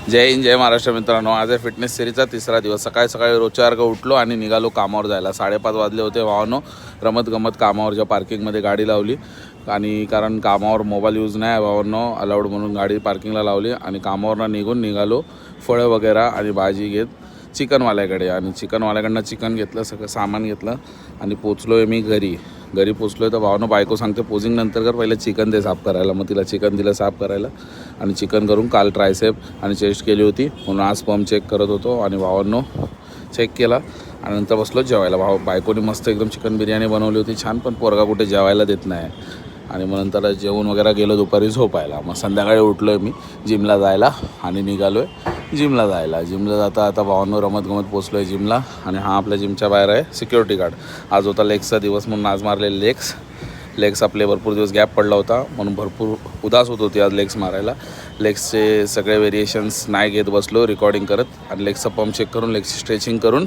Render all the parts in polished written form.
जय हिंद जय महाराष्ट्र मित्रांनो, आज आहे फिटनेस सिरीजचा तिसरा दिवस। सकाळी सकाळी रोजच्यासारखं उठलो आणि निघालो कामावर जायला। 5:30 वाजले होते। भावानो रमत गमत कामावरच्या पार्किंगमध्ये गाडी लावली आणि कारण कामावर मोबाईल यूज नाही भावांनो अलाउड म्हणून गाडी पार्किंगला लावली आणि कामावरनं निघालो फळं वगैरे आणि भाजी घेत चिकनवाल्याकडे आणि चिकनवाल्याकडनं चिकन घेतलं, सगळं सामान घेतलं आणि पोचलो आहे मी घरी पोचलो आहे। तर भावानं बायको सांगते पोजिंग नंतर कर, पहिले चिकन दे साफ करायला। मग तिला चिकन दिलं साफ करायला आणि चिकन करून काल ट्रायसेप आणि चेस्ट केली होती म्हणून आज पंप चेक करत होतो आणि भावांनो चेक केला आणि नंतर बसलो जेवायला। बायकोने मस्त एकदम चिकन बिर्याणी बनवली होती छान, पण पोरगा कुठे जेवायला देत नाही आणि मग नंतर जेवण वगैरे गेलो दुपारी झोपायला। मग संध्याकाळी उठलो आहे मी जिमला जायला आणि निघालो आहे जिमला जाता आता भावांनो रमत गमत पोचलो आहे जिमला आणि हा आपल्या जिमच्या बाहेर आहे सिक्युरिटी गार्ड। आज होता लेग्सचा दिवस म्हणून आज मारले लेग्स आपले भरपूर दिवस गॅप पडला होता म्हणून भरपूर उदास होत होती आज लेग्स मारायला। लेग्सचे सगळे व्हेरिएशन्स नाही घेत बसलो रेकॉर्डिंग करत आणि लेग्सचा पंप चेक करून लेग्सची स्ट्रेचिंग करून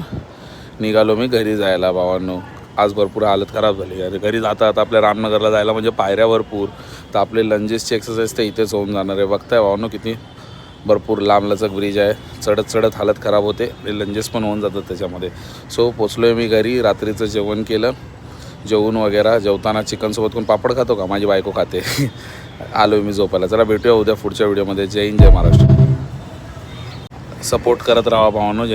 निघालो मी घरी जायला। भावांनो आज भरपूर हालत खराब झाली आणि घरी जाता आता आपल्या रामनगरला जायला म्हणजे पायऱ्या भरपूर, तर आपले लंजेसची एक्सरसाइज तर इथेच होऊन जाणार आहे। बघताय भावांनो किती भरपूर लांबलचक ब्रिज आहे, चढत हालत खराब होते आणि लंजेस पण होऊन जातात त्याच्यामध्ये। सो पोचलो आहे मी घरी, रात्रीचं जेवण केलं, जेवून वगैरे जेवताना चिकनसोबत कोण पापड खातो का, माझी बायको खाते आलो मी झोपायला। चला भेटूया उद्या पुढच्या व्हिडिओमध्ये। जय हिंद जय महाराष्ट्र। सपोर्ट करत राहा भावांनो। जय